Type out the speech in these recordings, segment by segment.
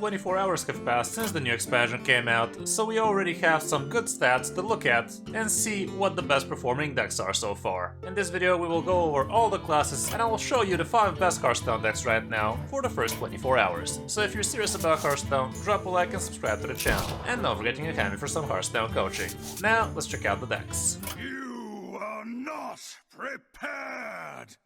24 hours have passed since the new expansion came out, so we already have some good stats to look at and see what the best performing decks are so far. In this video we will go over all the classes and I will show you the 5 best Hearthstone decks right now for the first 24 hours. So if you're serious about Hearthstone, drop a like and subscribe to the channel. And don't forget you can hand me for some Hearthstone coaching. Now let's check out the decks. You are not prepared!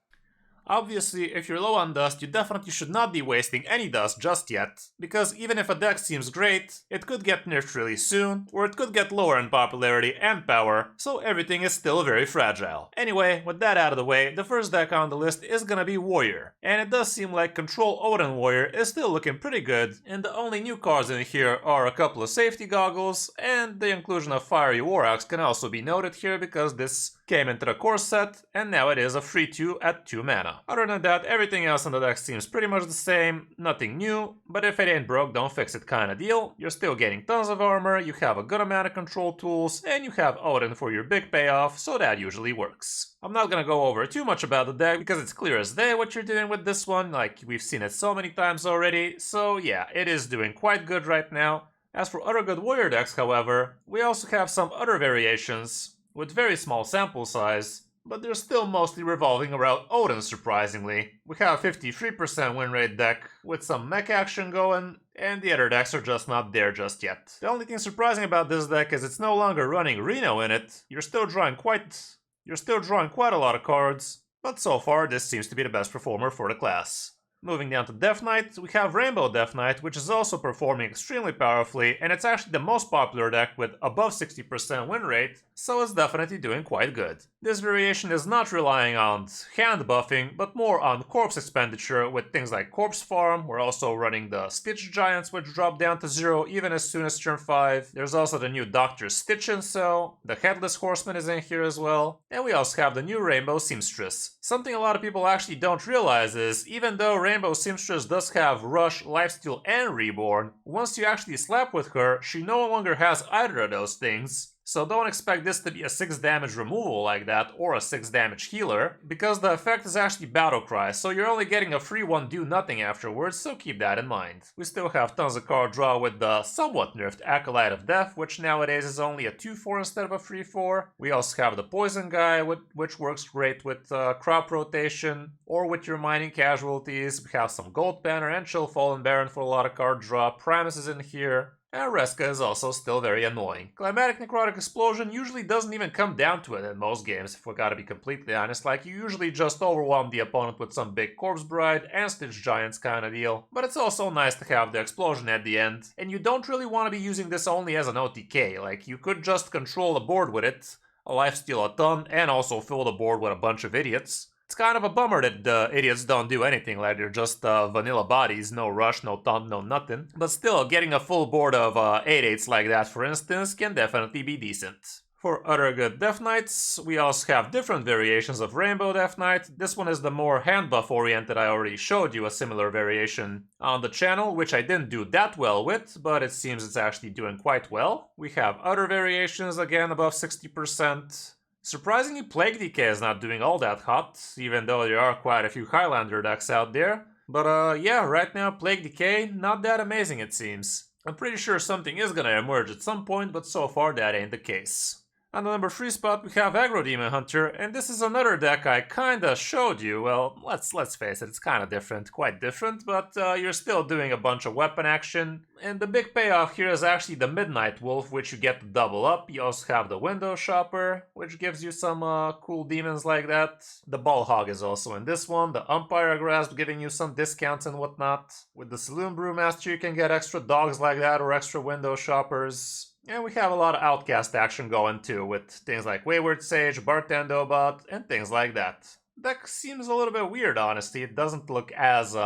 Obviously, if you're low on dust, you definitely should not be wasting any dust just yet, because even if a deck seems great, it could get nerfed really soon, or it could get lower in popularity and power, so everything is still very fragile. Anyway, with that out of the way, the first deck on the list is gonna be Warrior, and it does seem like Control Odin Warrior is still looking pretty good, and the only new cards in here are a couple of safety goggles, and the inclusion of Fiery War Axe can also be noted here because this came into the core set, and now it is a free 2 at 2 mana. Other than that, everything else in the deck seems pretty much the same, nothing new, but if it ain't broke, don't fix it kinda deal. You're still getting tons of armor, you have a good amount of control tools, and you have Odin for your big payoff, so that usually works. I'm not gonna go over too much about the deck, because it's clear as day what you're doing with this one, like we've seen it so many times already, so yeah, it is doing quite good right now. As for other good warrior decks, however, we also have some other variations, with very small sample size, but they're still mostly revolving around Odin surprisingly. We have a 53% win rate deck with some mech action going, and the other decks are just not there just yet. The only thing surprising about this deck is it's no longer running Reno in it. You're still drawing quite a lot of cards, but so far this seems to be the best performer for the class. Moving down to Death Knight, we have Rainbow Death Knight, which is also performing extremely powerfully, and it's actually the most popular deck with above 60% win rate, so it's definitely doing quite good. This variation is not relying on hand buffing, but more on corpse expenditure with things like Corpse Farm. We're also running the Stitch Giants, which drop down to 0 even as soon as turn 5. There's also the new Dr. Stitch Incel, the Headless Horseman is in here as well, and we also have the new Rainbow Seamstress. Something a lot of people actually don't realize is, even though Rainbow Seamstress does have Rush, Lifesteal, and Reborn, once you actually slap with her, she no longer has either of those things. So don't expect this to be a 6 damage removal like that, or a 6 damage healer, because the effect is actually Battle Cry, so you're only getting a free one do nothing afterwards, so keep that in mind. We still have tons of card draw with the somewhat nerfed Acolyte of Death, which nowadays is only a 2-4 instead of a 3-4. We also have the Poison Guy, which works great with crop rotation, or with your mining casualties. We have some Gold Banner and Chill Fallen Baron for a lot of card draw. Primus is in here. And Reska is also still very annoying. Climatic Necrotic Explosion usually doesn't even come down to it in most games, if we gotta be completely honest. Like, you usually just overwhelm the opponent with some big Corpse Bride and Stitch Giants kinda deal. But it's also nice to have the explosion at the end. And you don't really want to be using this only as an OTK. Like, you could just control the board with it, a lifesteal a ton, and also fill the board with a bunch of idiots. It's kind of a bummer that the idiots don't do anything, like they're just vanilla bodies, no rush, no taunt, no nothing. But still, getting a full board of 8/8s like that, for instance, can definitely be decent. For other good Death Knights, we also have different variations of Rainbow Death Knight. This one is the more hand buff oriented. I already showed you a similar variation on the channel, which I didn't do that well with, but it seems it's actually doing quite well. We have other variations, again above 60%. Surprisingly, Plague Decay is not doing all that hot, even though there are quite a few Highlander decks out there. But yeah, right now Plague Decay, not that amazing it seems. I'm pretty sure something is gonna emerge at some point, but so far that ain't the case. On the number 3 spot we have Aggro Demon Hunter, and this is another deck I kinda showed you. Well, let's face it, it's kinda different, quite different, but you're still doing a bunch of weapon action. And the big payoff here is actually the Midnight Wolf, which you get to double up. You also have the Window Shopper, which gives you some cool demons like that. The Ball Hog is also in this one, the Umpire Grasp giving you some discounts and whatnot. With the Saloon Brewmaster you can get extra dogs like that or extra Window Shoppers. And we have a lot of outcast action going too, with things like Wayward Sage, Bartendobot, and things like that. Deck seems a little bit weird, honestly. It doesn't look as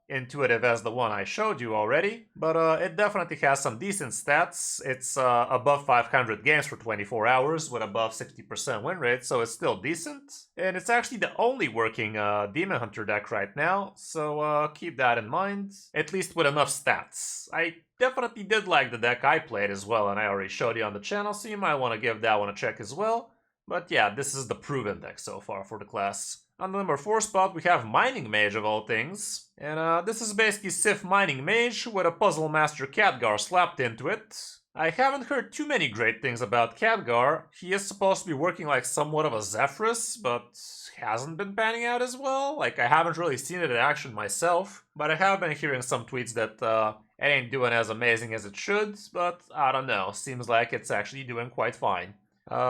intuitive as the one I showed you already, but it definitely has some decent stats. It's above 500 games for 24 hours with above 60% win rate, so it's still decent. And it's actually the only working Demon Hunter deck right now, so keep that in mind, at least with enough stats. I definitely did like the deck I played as well, and I already showed you on the channel, so you might want to give that one a check as well. But yeah, this is the proven deck so far for the class. On the number 4 spot, we have Mining Mage of all things. And this is basically Sith Mining Mage with a Puzzle Master Khadgar slapped into it. I haven't heard too many great things about Khadgar. He is supposed to be working like somewhat of a Zephyrus, but hasn't been panning out as well. Like, I haven't really seen it in action myself, but I have been hearing some tweets that it ain't doing as amazing as it should, but I don't know, seems like it's actually doing quite fine.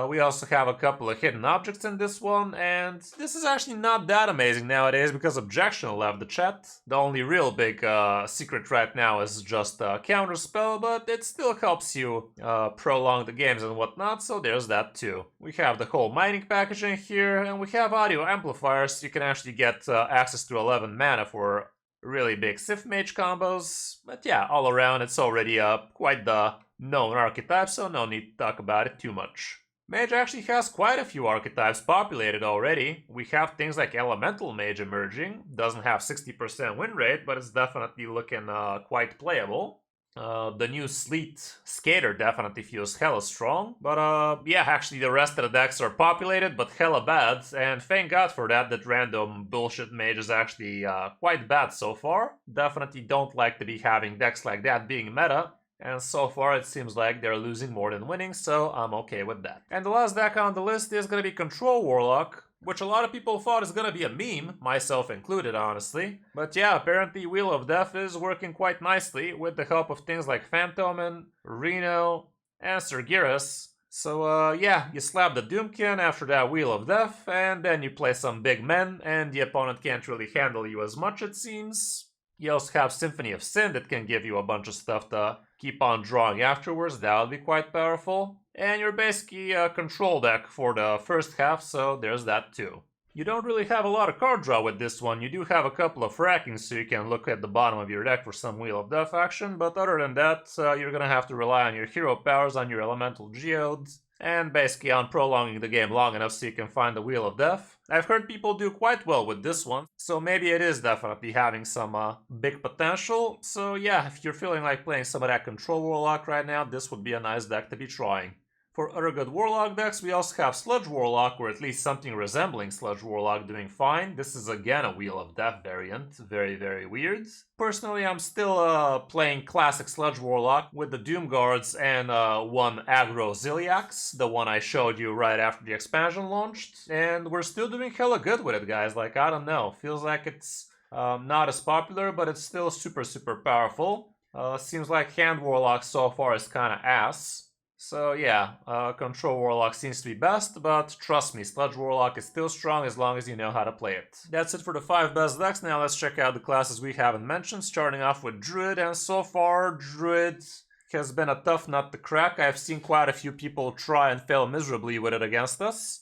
We also have a couple of hidden objects in this one, and this is actually not that amazing nowadays because Objection left the chat. The only real big secret right now is just a counterspell, but it still helps you prolong the games and whatnot, so there's that too. We have the whole mining package in here, and we have audio amplifiers, so you can actually get access to 11 mana for really big Sith Mage combos. But yeah, all around it's already quite the known archetype, so no need to talk about it too much. Mage actually has quite a few archetypes populated already. We have things like Elemental Mage emerging. Doesn't have 60% win rate, but it's definitely looking quite playable. The new Sleet Skater definitely feels hella strong. But yeah, actually the rest of the decks are populated, but hella bad. And thank God for that random bullshit mage is actually quite bad so far. Definitely don't like to be having decks like that being meta. And so far it seems like they're losing more than winning, so I'm okay with that. And the last deck on the list is going to be Control Warlock, which a lot of people thought is going to be a meme, myself included honestly. But yeah, apparently Wheel of Death is working quite nicely with the help of things like Phantoman, Reno, and Sergiris. So yeah, you slap the Doomkin after that Wheel of Death, and then you play some big men, and the opponent can't really handle you as much it seems. You also have Symphony of Sin that can give you a bunch of stuff to keep on drawing afterwards. That would be quite powerful. And you're basically a control deck for the first half, so there's that too. You don't really have a lot of card draw with this one. You do have a couple of frackings, so you can look at the bottom of your deck for some Wheel of Death action, but other than that, you're gonna have to rely on your hero powers, on your elemental geodes, and basically on prolonging the game long enough so you can find the Wheel of Death. I've heard people do quite well with this one, so maybe it is definitely having some big potential. So yeah, if you're feeling like playing some of that Control Warlock right now, this would be a nice deck to be trying. For other good Warlock decks, we also have Sludge Warlock, or at least something resembling Sludge Warlock doing fine. This is again a Wheel of Death variant. Very, very weird. Personally, I'm still playing classic Sludge Warlock with the Doom Guards and one aggro Ziliax, the one I showed you right after the expansion launched. And we're still doing hella good with it, guys. Like, I don't know. Feels like it's not as popular, but it's still super, super powerful. Seems like Hand Warlock so far is kind of ass. So yeah, Control Warlock seems to be best, but trust me, Sludge Warlock is still strong as long as you know how to play it. That's it for the 5 best decks. Now let's check out the classes we haven't mentioned, starting off with Druid, and so far, Druid has been a tough nut to crack. I've seen quite a few people try and fail miserably with it against us.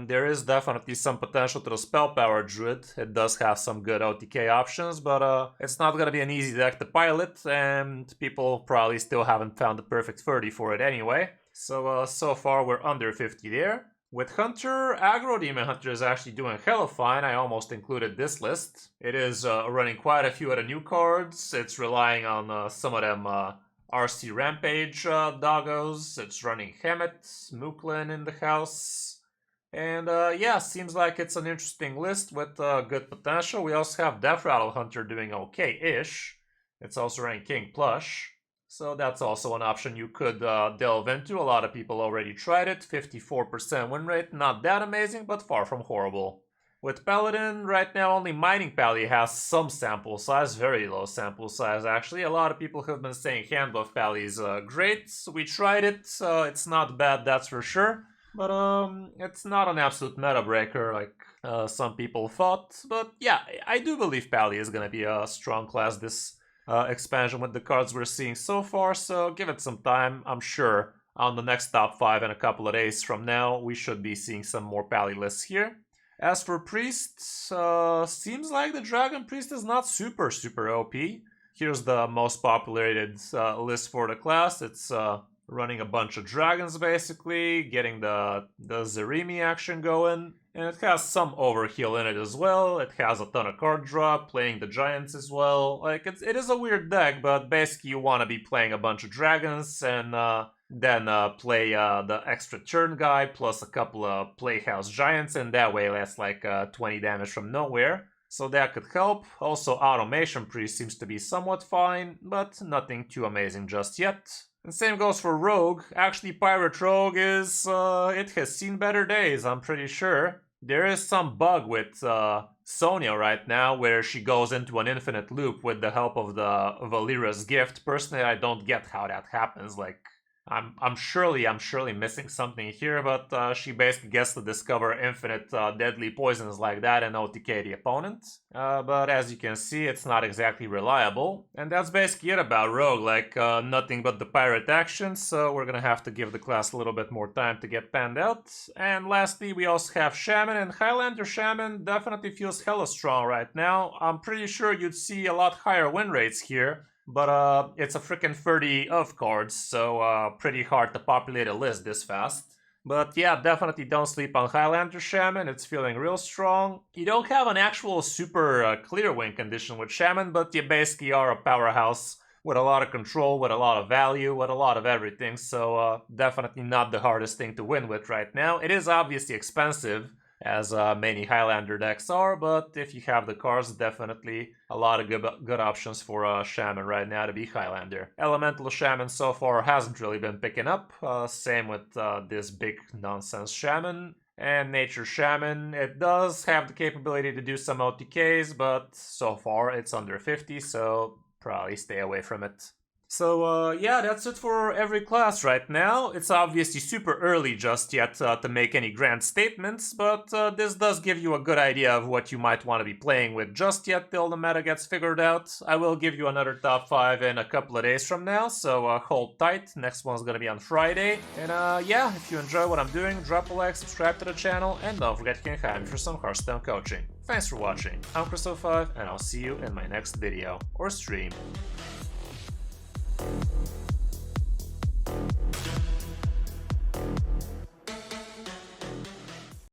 There is definitely some potential to the Spell Power Druid. It does have some good OTK options, but it's not gonna be an easy deck to pilot, and people probably still haven't found the perfect 30 for it anyway. So, so far we're under 50 there. With Hunter, Aggro Demon Hunter is actually doing hella fine. I almost included this list. It is running quite a few of the new cards. It's relying on some of them RC Rampage doggos. It's running Hemet, Mooklin in the house. And yeah, seems like it's an interesting list with good potential. We also have Death Rattle Hunter doing okay-ish. It's also running King Plush. So that's also an option you could delve into. A lot of people already tried it. 54% win rate, not that amazing, but far from horrible. With Paladin, right now only Mining Pally has some sample size, very low sample size actually. A lot of people have been saying Handbuff Pally is great. So we tried it, it's not bad, that's for sure. But it's not an absolute meta breaker like some people thought. But yeah, I do believe Pally is gonna be a strong class this expansion with the cards we're seeing so far, so give it some time. I'm sure on the next top 5 in a couple of days from now, we should be seeing some more Pally lists here. As for Priests, seems like the Dragon Priest is not super, super OP. Here's the most populated list for the class. It's running a bunch of dragons basically, getting the Zerimi action going, and it has some overkill in it as well. It has a ton of card draw, playing the giants as well. Like, it is a weird deck, but basically you want to be playing a bunch of dragons and then play the extra turn guy plus a couple of Playhouse Giants, and that way that's like 20 damage from nowhere. So that could help. Also, Automation Priest seems to be somewhat fine, but nothing too amazing just yet. And same goes for Rogue. Actually, Pirate Rogue is, it has seen better days, I'm pretty sure. There is some bug with Sonya right now where she goes into an infinite loop with the help of the Valira's gift. Personally, I don't get how that happens. Like, I'm surely missing something here, but she basically gets to discover infinite deadly poisons like that and OTK the opponent. But as you can see, it's not exactly reliable. And that's basically it about Rogue, like nothing but the pirate action, so we're gonna have to give the class a little bit more time to get panned out. And lastly, we also have Shaman, and Highlander Shaman definitely feels hella strong right now. I'm pretty sure you'd see a lot higher win rates here. But it's a freaking 30 of cards, so pretty hard to populate a list this fast. But yeah, definitely don't sleep on Highlander Shaman, it's feeling real strong. You don't have an actual super clear win condition with Shaman, but you basically are a powerhouse with a lot of control, with a lot of value, with a lot of everything, so definitely not the hardest thing to win with right now. It is obviously expensive, as many Highlander decks are, but if you have the cards, definitely a lot of good options for Shaman right now to be Highlander. Elemental Shaman so far hasn't really been picking up, same with this big nonsense Shaman. And Nature Shaman, it does have the capability to do some OTKs, but so far it's under 50, so probably stay away from it. So yeah, that's it for every class right now. It's obviously super early just yet to make any grand statements, but this does give you a good idea of what you might want to be playing with just yet till the meta gets figured out. I will give you another top 5 in a couple of days from now, so hold tight. Next one's gonna be on Friday. And yeah, if you enjoy what I'm doing, drop a like, subscribe to the channel, and don't forget you can hire me for some Hearthstone coaching. Thanks for watching. I'm Kris05, and I'll see you in my next video or stream.